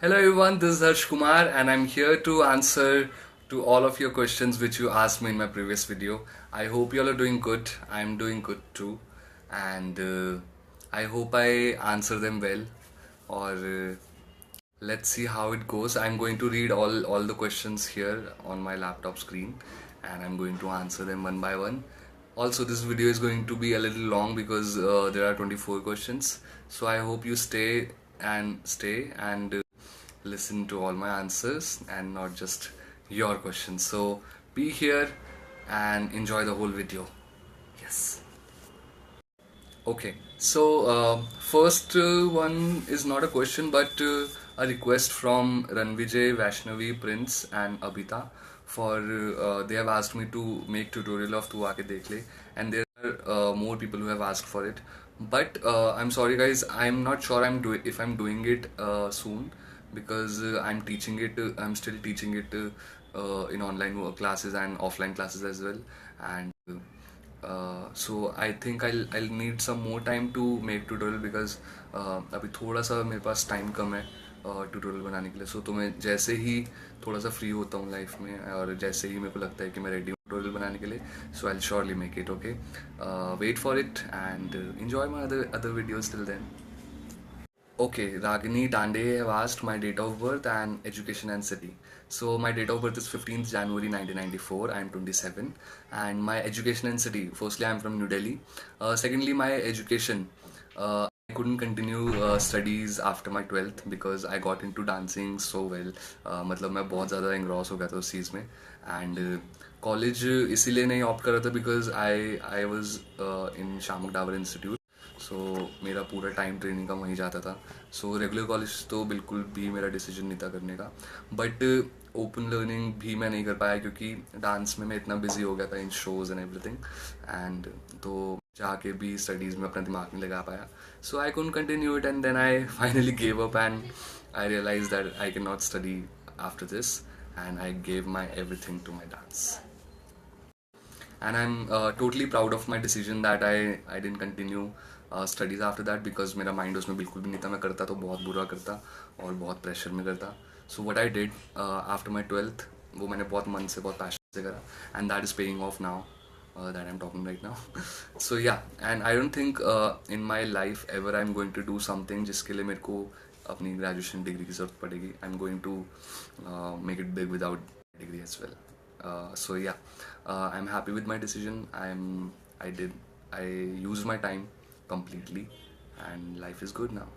Hello everyone, this is Harsh Kumar and I'm here to answer to all of your questions which you asked me in my previous video. I hope you all are doing good. I'm doing good too, and I hope I answer them well. Or let's see how it goes. I'm going to read all the questions here on my laptop screen, and I'm going to answer them one by one. Also, this video is going to be a little long because there are 24 questions. So I hope you stay and listen to all my answers and not just your questions. So be here and enjoy the whole video. Yes. Okay, so first one is not a question but a request from Ranvijay, Vaishnavi, Prince, and Abhita. For they have asked me to make tutorial of Tu Aake Dekh Le, and there are more people who have asked for it. But I'm sorry, guys, I'm not sure if I'm doing it soon because I'm teaching it. I'm still teaching it in online classes and offline classes as well, and. So I think I'll need some more time to make tutorial because अभी थोड़ा सा मेरे पास time कम है tutorial बनाने के लिए. सो तो मैं जैसे ही थोड़ा सा फ्री होता हूँ लाइफ में और जैसे ही मेरे को लगता है कि मैं रेडी हूँ ट्यूटोरियल बनाने के लिए, so I surely make it. Okay, wait for it and enjoy my other videos till then. Okay, Ragini Dande have asked my date of birth and education and city. So my date of birth is 15th January 1994. I am 27, and my education and city. Firstly, I am from New Delhi. Secondly, my education. I couldn't continue studies after my 12th because I got into dancing so well. मतलब मैं बहुत ज़्यादा engross हो गया था उस चीज़ में, and college इसीलिए नहीं ऑप्ट कर रहा था because I was in Shiamak Davar Institute. So मेरा पूरा टाइम ट्रेनिंग का वहीं जाता था. सो रेगुलर कॉलेज तो बिल्कुल भी मेरा डिसीजन नहीं था करने का. बट ओपन लर्निंग भी मैं नहीं कर पाया क्योंकि डांस में मैं इतना बिजी हो गया था इन शोज एंड एवरीथिंग, एंड तो जाके भी स्टडीज़ में अपना दिमाग नहीं लगा पाया. So I couldn't continue it and then I finally gave up and I realise that I can not study after this, and I gave my everything to my dance. And I'm totally proud of my decision that I didn't continue studies after that because मेरा mind उसमें बिल्कुल भी नहीं था. मैं करता तो बहुत बुरा करता और बहुत प्रेशर में करता. So what I did after my 12th, वो मैंने बहुत मन से बहुत पैशन से करा, and that is paying off now that I'm talking right now. So yeah, and I don't think in my life ever I'm going to do something जिसके लिए मेरे को अपनी ग्रेजुएशन डिग्री की जरूरत पड़ेगी. I'm going to make it big without degree as well. So yeah, I'm happy with my decision. I used my time completely, and life is good now.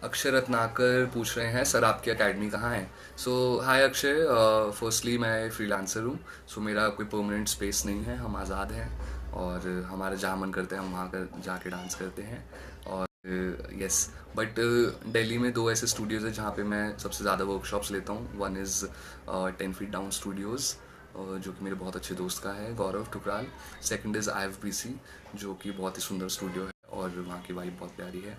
Akshay Ratnakar पूछ रहे हैं सर आपकी अकेडमी कहाँ है. सो हाय Akshay, firstly मैं फ्रीलांसर हूँ. सो मेरा कोई परमानेंट स्पेस नहीं है, हम आज़ाद हैं और हमारा जहाँ मन करते हैं हम वहाँ कर जाके डांस करते हैं. और यस, बट दिल्ली में दो ऐसे स्टूडियोज़ हैं जहाँ पे मैं सबसे ज़्यादा वर्कशॉप्स लेता हूँ. One is 10 feet down Studios जो कि मेरे बहुत अच्छे दोस्त का है, गौरव टुकराल. सेकंड इज़ IFBC जो कि बहुत ही सुंदर स्टूडियो है और वहाँ की वाइब बहुत प्यारी है.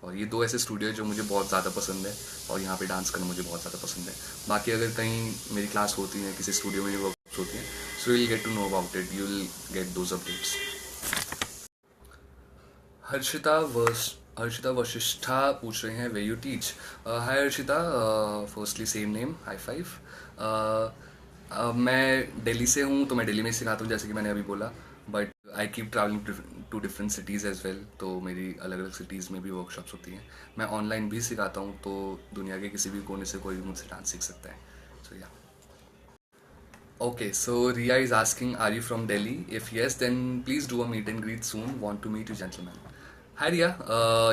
और ये दो ऐसे स्टूडियो है जो मुझे बहुत ज़्यादा पसंद है और यहाँ पे डांस करना मुझे बहुत ज़्यादा पसंद है. बाकी अगर कहीं मेरी क्लास होती है, किसी स्टूडियो में वर्कशॉप्स होती हैं, so you will get to know about it, you will get those updates. Harshita Vashishtha पूछ रहे हैं way you teach. Hi Harshita, firstly same name, high five. मैं दिल्ली से हूँ तो मैं दिल्ली में ही सिखाता हूँ जैसे कि मैंने अभी बोला. But I keep travelling to different cities as well, तो मेरी अलग अलग सिटीज़ में भी वर्कशॉप्स होती हैं. मैं ऑनलाइन भी सिखाता हूँ, तो दुनिया के किसी भी कोने से कोई भी मुझसे डांस सीख सकता है. सो या. Okay, so Ria is asking, are you from Delhi? If yes, then please do a meet and greet soon. Want to meet you, gentlemen. Hi Ria.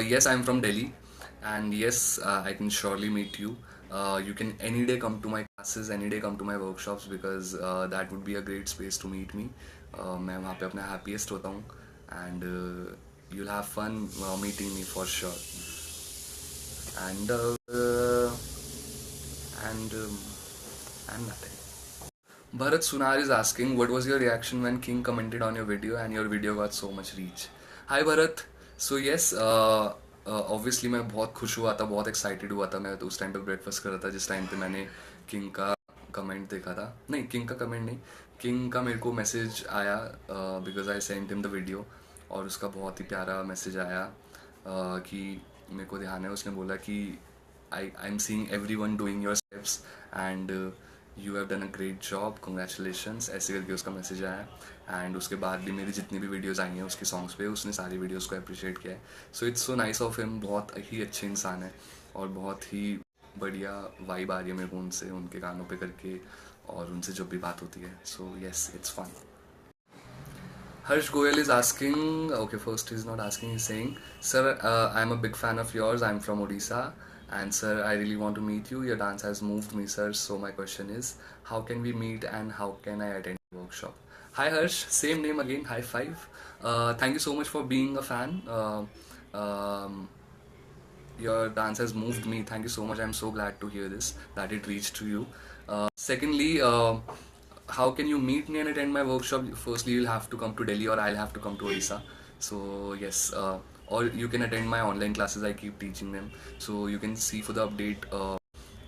Yes, I'm from Delhi, and yes, I can surely meet you. You can any day come to my classes, any day come to my workshops because that would be a great space to meet me. मैं वहाँ पे अपना happiest होता हूँ, and you'll have fun meeting me for sure. And and and nothing. Bharat Sunar is asking, what was your reaction when King commented on your video and your video got so much reach? Hi Bharat. So yes, obviously मैं बहुत खुश हुआ था, बहुत excited हुआ था. मैं तो उस टाइम पे ब्रेकफास्ट कर रहा था जिस टाइम पे मैंने किंग का कमेंट देखा था. नहीं, किंग का कमेंट नहीं, किंग का मेरे को मैसेज आया because I sent him the video, और उसका बहुत ही प्यारा मैसेज आया कि मेरे को ध्यान है उसने बोला कि I am seeing everyone doing your steps and you have done a great job, congratulations, ऐसे करके उसका मैसेज आया। एंड उसके बाद भी मेरी जितनी भी वीडियोस आई हैं उसके सॉन्ग्स पे, उसने सारी वीडियोस को अप्रिशिएट किया है। So it's so nice of him, बहुत ही अच्छे इंसान है और बहुत ही बढ़िया वाइब आ रही है मेरे को उनसे, उनके गानों पे करके और उनसे जब भी बात होती है। So yes, it's fun. Harsh Goyal is asking, okay, first he's not asking, he's saying, Sir, I'm a big fan of yours. I'm from Odisha. And sir, I really want to meet you. Your dance has moved me, sir. So my question is, how can we meet and how can I attend the workshop? Hi Harsh, same name again, high five. Thank you so much for being a fan. Um, your dance has moved me. Thank you so much. I'm so glad to hear this, that it reached to you. Secondly, how can you meet me and attend my workshop? Firstly, you'll have to come to Delhi or I'll have to come to Odisha. So yes, or you can attend my online classes. I keep teaching them. So you can see for the update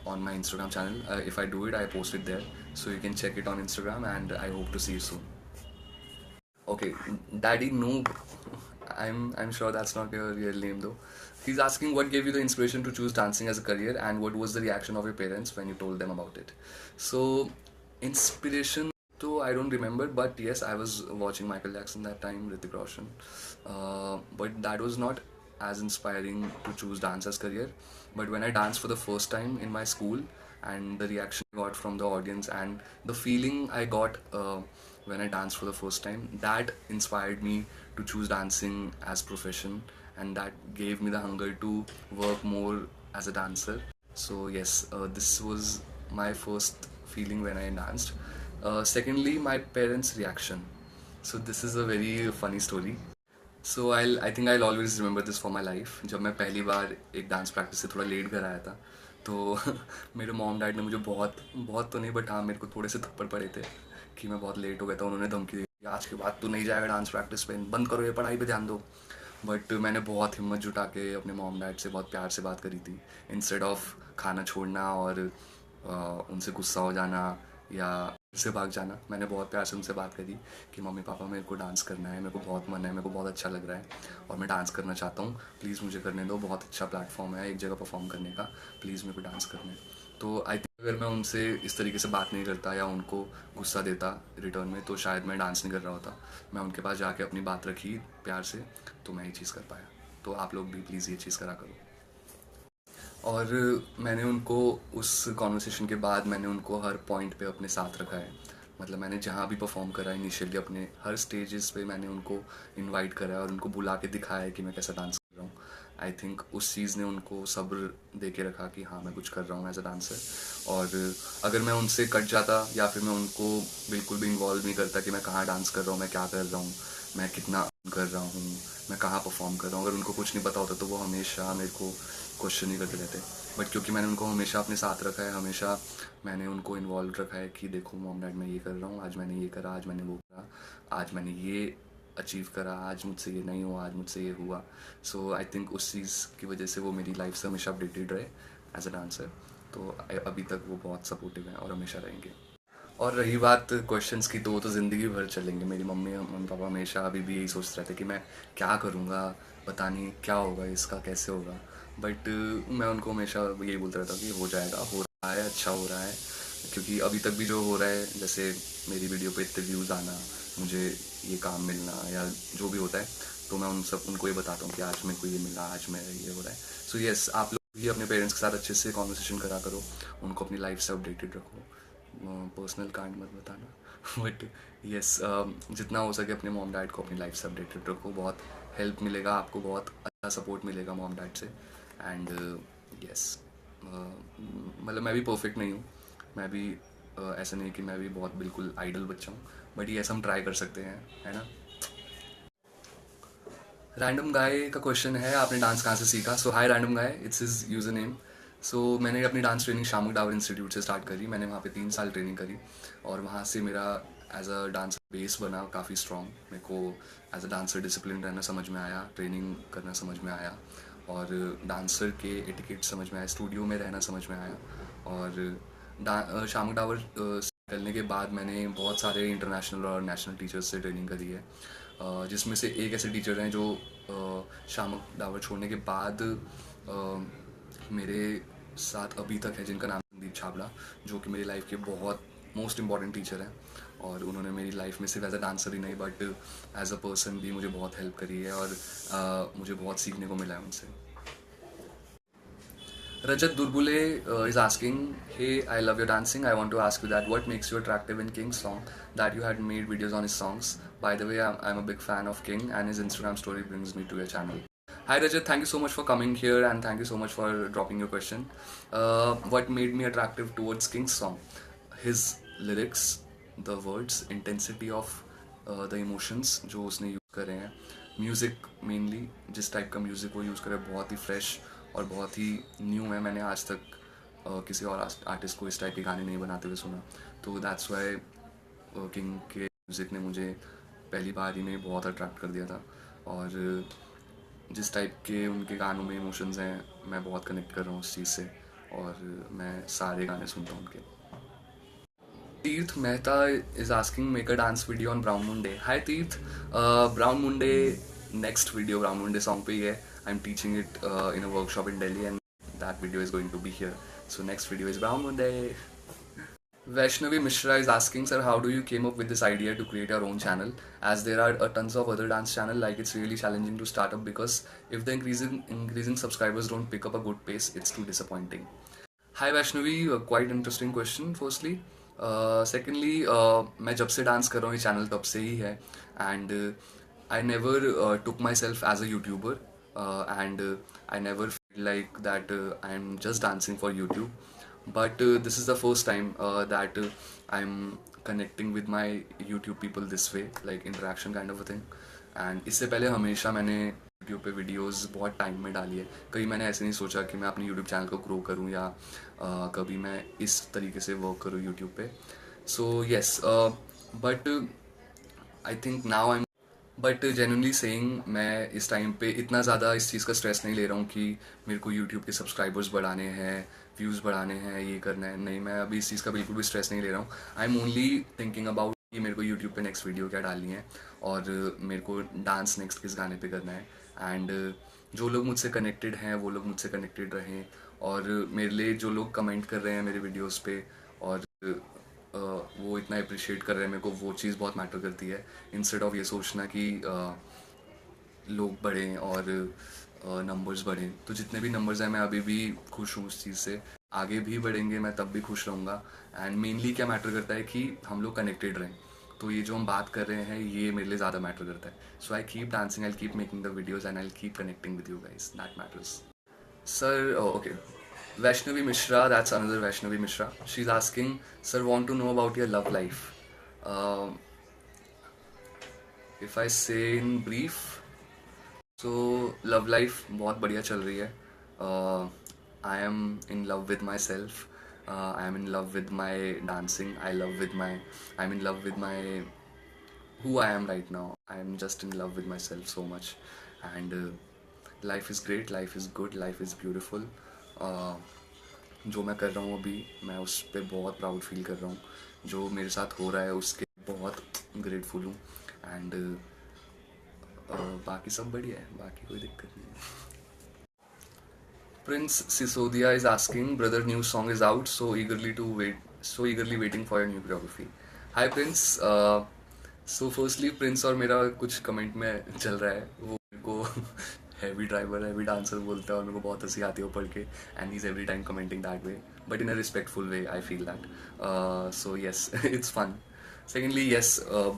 on my Instagram channel. If I do it, I post it there. So you can check it on Instagram and I hope to see you soon. Okay, Daddy Noob. I'm sure that's not your real name though. He's asking what gave you the inspiration to choose dancing as a career and what was the reaction of your parents when you told them about it. So, inspiration though I don't remember, but yes, I was watching Michael Jackson that time, Hrithik Roshan. But that was not as inspiring to choose dance as career. But when I danced for the first time in my school and the reaction I got from the audience and the feeling I got when I danced for the first time, that inspired me to choose dancing as profession and that gave me the hunger to work more as a dancer. So yes, this was my first feeling when I danced. Secondly, my parents' reaction. So this is a very funny story. So I think I always remember this for my life. जब मैं पहली बार एक dance practice से थोड़ा late घर आया था तो मेरे मॉम डैड ने मुझे बहुत बहुत तो नहीं बट हाँ मेरे को थोड़े से थप्पड़ पड़े थे कि मैं बहुत लेट हो गया था। उन्होंने धमकी दी कि आज के बाद तू नहीं जाएगा डांस प्रैक्टिस पे, बंद करो ये पढ़ाई पे ध्यान दो। बट मैंने बहुत हिम्मत जुटा के अपने मॉम डैड से बहुत प्यार से बात करी थी इंस्टेड ऑफ खाना छोड़ना और उनसे गुस्सा हो जाना या से भाग जाना। मैंने बहुत प्यार से उनसे बात करी कि मम्मी पापा मेरे को डांस करना है, मेरे को बहुत मन है, मेरे को बहुत अच्छा लग रहा है और मैं डांस करना चाहता हूँ, प्लीज़ मुझे करने दो, बहुत अच्छा प्लेटफॉर्म है एक जगह परफॉर्म करने का, प्लीज़ मेरे को डांस करना है। तो आई थिंक अगर मैं उनसे इस तरीके से बात नहीं करता या उनको गुस्सा देता रिटर्न में तो शायद मैं डांस नहीं कर रहा होता। मैं उनके पास जाके अपनी बात रखी प्यार से तो मैं ये चीज़ कर पाया। तो आप लोग भी प्लीज़ ये चीज़ करा करो। और मैंने उनको उस कॉन्वर्सेशन के बाद मैंने उनको हर पॉइंट पे अपने साथ रखा है। मतलब मैंने जहाँ भी परफॉर्म करा इनिशियली अपने हर स्टेजेस पे मैंने उनको इनवाइट करा है और उनको बुला के दिखाया है कि मैं कैसा डांस कर रहा हूँ। आई थिंक उस चीज़ ने उनको सब्र दे के रखा कि हाँ मैं कुछ कर रहा हूँ एज अ डांसर। और अगर मैं उनसे कट जाता या फिर मैं उनको बिल्कुल भी इन्वॉल्व नहीं करता कि मैं कहाँ डांस कर रहा हूँ, मैं क्या कर रहा हूँ, मैं कितना कर रहा हूँ, मैं कहाँ परफॉर्म कर रहा हूँ, अगर उनको कुछ नहीं पता होता तो वो हमेशा मेरे को क्वेश्चन ही करते रहते। बट क्योंकि मैंने उनको हमेशा अपने साथ रखा है, हमेशा मैंने उनको इन्वॉल्व रखा है कि देखो मॉम डैड मैं ये कर रहा हूँ, आज मैंने ये करा, आज मैंने वो करा, आज मैंने ये अचीव करा, आज मुझसे ये नहीं हुआ, आज मुझसे ये हुआ। सो आई थिंक उस चीज़ की वजह से वो मेरी लाइफ से हमेशा अपडेटेड रहे एज अ डांसर। तो अभी तक वो बहुत सपोर्टिव हैं और हमेशा रहेंगे। और रही बात क्वेश्चंस की तो वो तो ज़िंदगी भर चलेंगे। मेरी मम्मी मम्मी पापा हमेशा अभी भी यही सोचते रहते कि मैं क्या करूँगा, पता नहीं क्या होगा इसका, कैसे होगा। बट मैं उनको हमेशा यही बोलता रहता हूँ कि हो जाएगा, हो रहा है, अच्छा हो रहा है। क्योंकि अभी तक भी जो हो रहा है, जैसे मेरी वीडियो पे इतने व्यूज़ आना, मुझे ये काम मिलना या जो भी होता है, तो मैं उनको ये बताता हूँ कि आज मेरे को ये मिला, आज मेरा ये हो रहा है। सो येस, आप लोग भी अपने पेरेंट्स के साथ अच्छे से कॉन्वर्सेशन करा करो, उनको अपनी लाइफ से अपडेटेड रखो। पर्सनल कांड मत बताना बट यस, जितना हो सके अपने मॉम डैड को अपनी लाइफ से अपडेटेड रखो। बहुत हेल्प मिलेगा आपको, बहुत अच्छा सपोर्ट मिलेगा मॉम डैड से। एंड यस, मतलब मैं भी परफेक्ट नहीं हूँ, मैं भी ऐसा नहीं कि मैं भी बहुत बिल्कुल आइडल बच्चा हूँ, बट ये हम ट्राई कर सकते हैं, है ना। रैंडम गाय का क्वेश्चन है, आपने डांस कहाँ से सीखा? So hi random guy, it's his user name. So मैंने अपनी dance training Shiamak Davar Institute से स्टार्ट करी। मैंने वहाँ पे 3 साल ट्रेनिंग करी और वहाँ से मेरा एज अ डांसर बेस बना काफ़ी स्ट्रॉन्ग। मेरे को एज अ डांसर डिसिप्लिन रहना समझ में आया, ट्रेनिंग करना समझ में आया और डांसर के एटिकेट समझ में आया, स्टूडियो में रहना समझ में आया। और शामुक डावर करने के बाद मैंने बहुत सारे इंटरनेशनल और नेशनल टीचर्स से ट्रेनिंग करी है, जिसमें से एक ऐसे टीचर हैं जो शामुक डावर छोड़ने के बाद मेरे साथ अभी तक है जिनका नाम संदीप छाबड़ा, जो कि मेरी लाइफ के बहुत मोस्ट इम्पॉर्टेंट टीचर हैं। और उन्होंने मेरी लाइफ में सिर्फ एज अ डांसर ही नहीं बट एज अ पर्सन भी मुझे बहुत हेल्प करी है, और मुझे बहुत सीखने को मिला है उनसे। Rajat Durbule is asking, "Hey, I love your dancing. I want to ask you that what makes you attractive in King's song that you had made videos on his songs? By the way, I'm a big fan of King, and his Instagram story brings me to your channel." Hi Rajat, thank you so much for coming here, and thank you so much for dropping your question. What made me attractive towards King's song? His lyrics, the words, intensity of the emotions जो उसने use करे हैं, music mainly जिस type का music वो use करे बहुत ही fresh और बहुत ही न्यू है। मैंने आज तक किसी और आर्टिस्ट को इस टाइप के गाने नहीं बनाते हुए सुना, तो दैट्स वाई किंग के म्यूज़िक ने मुझे पहली बार ही में बहुत अट्रैक्ट कर दिया था। और जिस टाइप के उनके गानों में इमोशंस हैं, मैं बहुत कनेक्ट कर रहा हूँ उस चीज़ से, और मैं सारे गाने सुनता हूँ उनके। Teerth Mehta is asking, make a dance video on Brown Monday. Hi Teerth, Brown Monday, next video Brown Monday song पे ही है. I'm teaching it in a workshop in Delhi, and that video is going to be here. So next video is Brown Monday. Vaishnavi Mishra is asking, sir, how do you came up with this idea to create your own channel? As there are tons of other dance channel, like it's really challenging to start up because if the increasing subscribers don't pick up a good pace, it's too disappointing. Hi Vaishnavi, quite interesting question. Firstly, secondly, मैं जब से dance कर रहा हूँ ये channel तब से ही है, and I never took myself as a YouTuber, and I never feel like that I am just dancing for YouTube, but this is the first time that I'm connecting with my YouTube people this way, like interaction kind of a thing. And इससे पहले हमेशा मैंने YouTube पे videos बहुत time में डाली है। कभी मैंने ऐसे नहीं सोचा कि मैं अपने यूट्यूब चैनल को ग्रो करूँ, या कभी मैं इस तरीके से वर्क करूँ यूट्यूब पे। So yes, but I think now I am, but genuinely saying, मैं इस टाइम पे इतना ज़्यादा इस चीज़ का स्ट्रेस नहीं ले रहा हूँ कि मेरे को यूट्यूब के सब्सक्राइबर्स बढ़ाने हैं, व्यूज़ बढ़ाने हैं, ये करना है। नहीं, मैं अभी इस चीज़ का बिल्कुल भी स्ट्रेस नहीं ले रहा हूँ। I am only thinking about कि मेरे को यूट्यूब पे नेक्स्ट वीडियो क्या डालनी है, और मेरे को डांस नेक्स्ट किस गाने पे करना है। एंड जो लोग मुझसे कनेक्टेड हैं वो लोग मुझसे कनेक्टेड रहें, और मेरे लिए जो लोग कमेंट कर रहे हैं मेरे वीडियोज़ पे, और वो इतना अप्रिशिएट कर रहे हैं मेरे को, वो चीज़ बहुत मैटर करती है। इंस्टेड ऑफ ये सोचना कि लोग बढ़ें और नंबर्स बढ़ें, तो जितने भी नंबर्स हैं मैं अभी भी खुश हूँ उस चीज़ से। आगे भी बढ़ेंगे, मैं तब भी खुश रहूँगा। एंड मेनली क्या मैटर करता है कि हम लोग कनेक्टेड रहें, तो ये जो हम बात कर रहे हैं ये मेरे लिए ज़्यादा मैटर करता है। So I keep dancing, I keep making the videos, and I keep connecting with you guys, that matters. Sir, oh, okay. Vaishnavi Mishra, that's another Vaishnavi Mishra. She's asking, sir, want to know about your love life. Um if I say in brief, so love life बहुत बढ़िया चल रही है. I am in love with myself. I am in love with my dancing. I'm in love with my who I am right now. I am just in love with myself so much, and life is great, life is good, life is beautiful. जो मैं कर रहा हूँ अभी, मैं उस पर बहुत प्राउड फील कर रहा हूँ। जो मेरे साथ हो रहा है उसके बहुत ग्रेटफुल हूँ, एंड बाकी सब बढ़िया है, बाकी कोई दिक्कत नहीं है। Prince Sisodia is asking, brother, new song is out, so eagerly waiting for your new choreography. Hi Prince. So firstly, Prince और मेरा कुछ कमेंट में चल रहा है, वो मेरे को हैवी ड्राइवर, हैवी डांसर बोलता है, और मेरे को बहुत हंसी आती है वो पढ़ के, and he is every time commenting that way, but in a respectful way, I feel that. So yes, it's fun. Secondly, yes,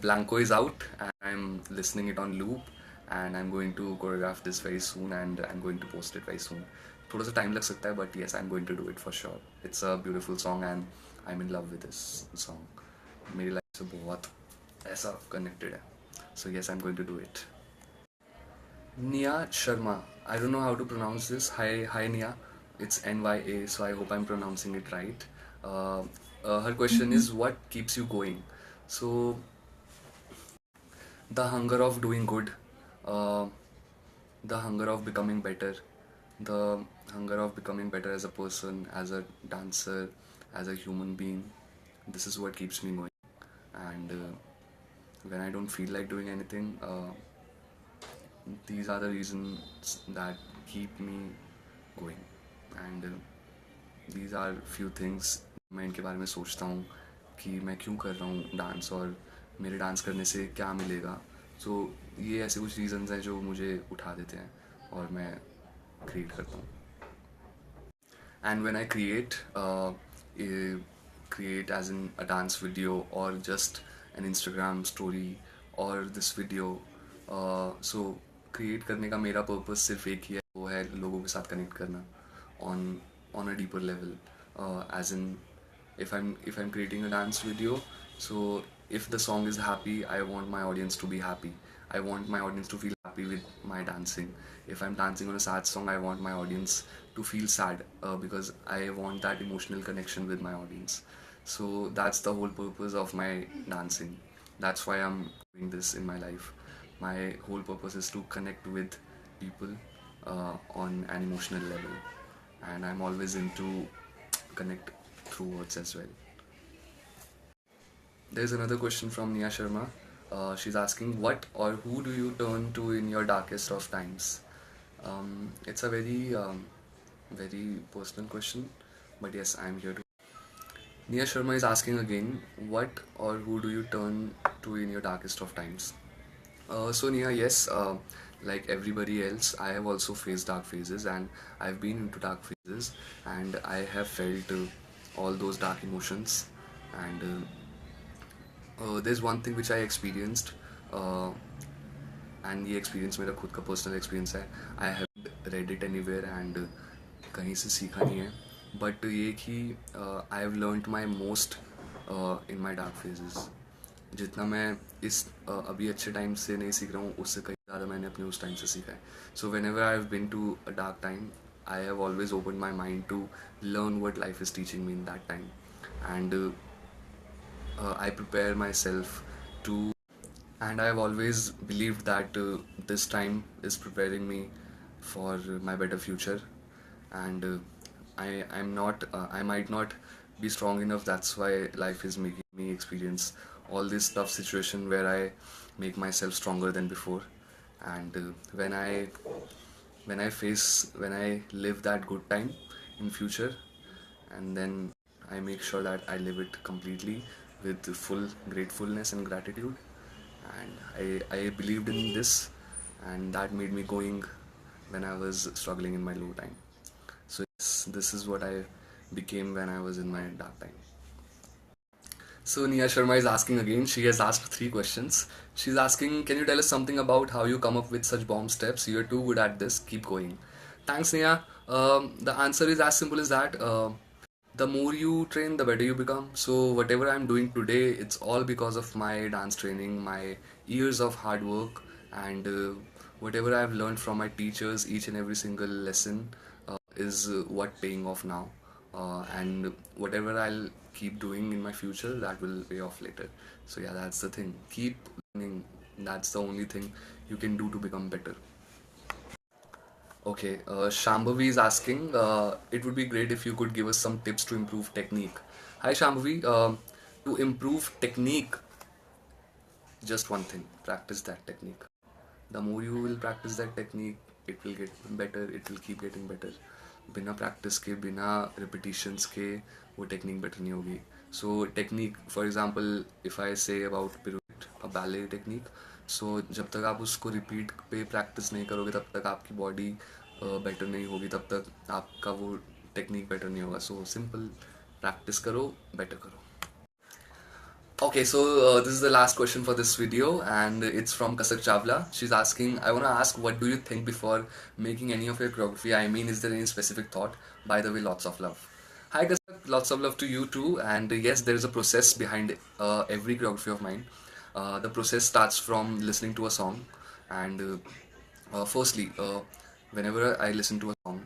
Blanco is out, and I'm listening it on loop, and I'm going to choreograph this very soon, and I'm going to post it very soon. थोड़ा सा time लग सकता है, but yes, I'm going to do it for sure. It's a beautiful song, and I'm in love with this song. मेरी life से बहुत ऐसा connected है, so yes, I'm going to do it. Nia Sharma, I don't know how to pronounce this. Hi Nia, it's Nya, so I hope I'm pronouncing it right. Her question is, what keeps you going? So the hunger of doing good, uh, the hunger of becoming better, the hunger of becoming better as a person, as a dancer, as a human being. This is what keeps me going. And when I don't feel like doing anything, these are the reasons that keep me going. And these are few things मैं इनके बारे में सोचता हूँ कि मैं क्यों कर रहा हूँ डांस और मेरे डांस करने से क्या मिलेगा. सो ये ऐसे कुछ रीजंस हैं जो मुझे उठा देते हैं और मैं क्रिएट करता हूँ. And when I create as in a dance video or just an Instagram story or this video, so create करने का मेरा पर्पस सिर्फ एक ही है, वो है लोगों के साथ कनेक्ट करना on a deeper level. As in, if I'm creating a dance video, so if the song is happy, I want my audience to be happy. I want my audience to feel happy with my dancing. If I'm dancing on a sad song, I want my audience to feel sad, because I want that emotional connection with my audience. So that's the whole purpose of my dancing. That's why I'm doing this in my life. My whole purpose is to connect with people on an emotional level, and I'm always into connect through words as well. There's another question from Nia Sharma. She's asking, what or who do you turn to in your darkest of times? It's a very personal question, but yes, I'm here to. Nia Sharma is asking again, what or who do you turn to in your darkest of times? So Nia, yes, like everybody else, I have also faced dark phases, and I've been into dark phases, and I have felt all those dark emotions. And there's one thing which I experienced, uh, and ये experience मेरा खुद का personal experience है. I have read it anywhere and कहीं से सीखा नहीं है. But ये कि I have learnt my most in my dark phases. जितना मैं इस अभी अच्छे टाइम से नहीं सीख रहा हूँ, उससे कहीं ज़्यादा मैंने अपने उस टाइम से सीखा है. So whenever I have been to a dark time, I have always opened my mind to learn what life is teaching me in that time. And I prepare myself to, and I have always believed that this time is preparing me for my better future. And I might not be strong enough. That's why life is making me experience all this tough situation where I make myself stronger than before. And when I live that good time in future, and then I make sure that I live it completely with full gratefulness and gratitude. And I believed in this, and that made me going when I was struggling in my low time. So yes, this is what I became when I was in my dark time. So Nia Sharma is asking again. She has asked 3 questions. She's asking, can you tell us something about how you come up with such bomb steps? You're too good at this. Keep going. Thanks, Nia. The answer is as simple as that. The more you train, the better you become. So whatever I'm doing today, it's all because of my dance training, my years of hard work, and whatever I've learned from my teachers. Each and every single lesson is what paying off now. And whatever I'll keep doing in my future, that will pay off later. So yeah, that's the thing. Keep learning. That's the only thing you can do to become better. Okay, Shambhavi is asking, it would be great if you could give us some tips to improve technique. Hi Shambhavi, to improve technique, just one thing, practice that technique. The more you will practice that technique, it will get better, it will keep getting better. बिना practice के, बिना repetitions के वो technique better नहीं होगी. So technique, for example if I say about pirouette, a ballet technique, so जब तक आप उसको रिपीट पे प्रैक्टिस नहीं करोगे, तब तक आपकी बॉडी बेटर नहीं होगी, तब तक आपका वो टेक्निक बेटर नहीं होगा. सो सिंपल, प्रैक्टिस करो, बेटर करो. Okay, so this is the last question for this video, and it's from Kasak Chavla. She's asking, I want to ask, what do you think before making any of your choreography? I mean, is there any specific thought? By the way, lots of love. Hi Kasak, lots of love to you too. And yes, there is a process behind every choreography of mine. The process starts from listening to a song, and firstly, whenever I listen to a song,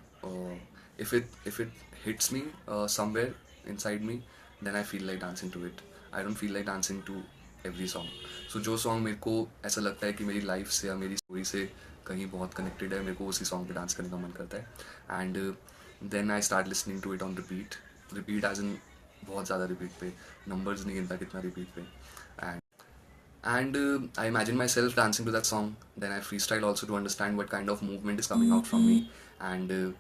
if it hits me somewhere inside me, then I feel like dancing to it. I don't feel like dancing to every song. So जो song मेरे को ऐसा लगता है कि मेरी life से या मेरी story से कहीं बहुत connected है, मेरे को उसी song पे dance करने का मन करता है. And then I start listening to it on repeat as in बहुत ज़्यादा repeat पे, numbers नहीं गिनता कितना repeat पे. And I imagine myself dancing to that song. Then I freestyle also to understand what kind of movement is coming out from me. And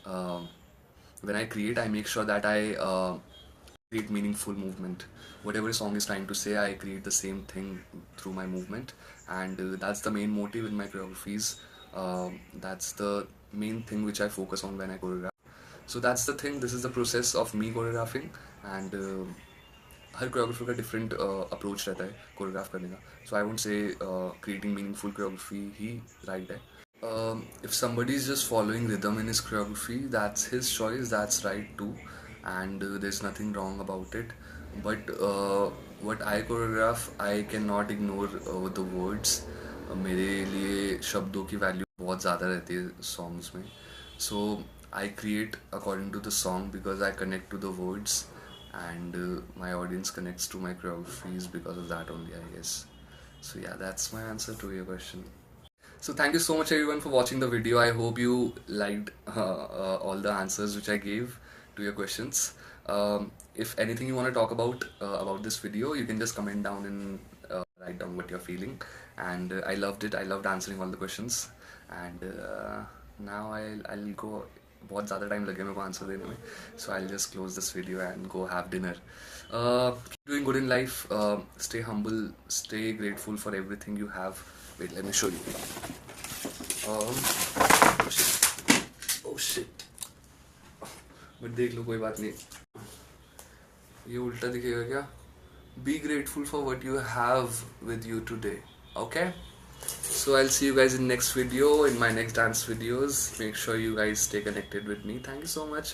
when I create, I make sure that I create meaningful movement. Whatever song is trying to say, I create the same thing through my movement, and that's the main motive in my choreographies. That's the main thing which I focus on when I choreograph. So that's the thing. This is the process of me choreographing, and हर choreographer का different approach रहता है choreograph करने का. So I won't say creating meaningful choreography ही right है. If somebody is just following rhythm in his choreography, that's his choice, that's right too, and there's nothing wrong about it. But what I choreograph, I cannot ignore the words. मेरे लिए शब्दों की value बहुत ज़्यादा रहती है songs में. सो I create according to the song because I connect to the words, and my audience connects to my choreographies because of that only, I guess. So yeah, that's my answer to your question. So thank you so much everyone for watching the video. I hope you liked all the answers which I gave to your questions. If anything you want to talk about this video, you can just comment down and write down what you're feeling. And I loved it. I loved answering all the questions. And now I'll go. बहुत ज़्यादा time लगे मेरे को answer देने में. So I'll just close this video and go have dinner. Keep doing good in life. Stay humble. Stay grateful for everything you have. Wait, let me show you. Oh shit. Oh shit. But देख लो, कोई बात नहीं. ये उल्टा दिखेगा क्या? Be grateful for what you have with you today. Okay? So I'll see you guys in next video, in my next dance videos. Make sure you guys stay connected with me. Thank you so much.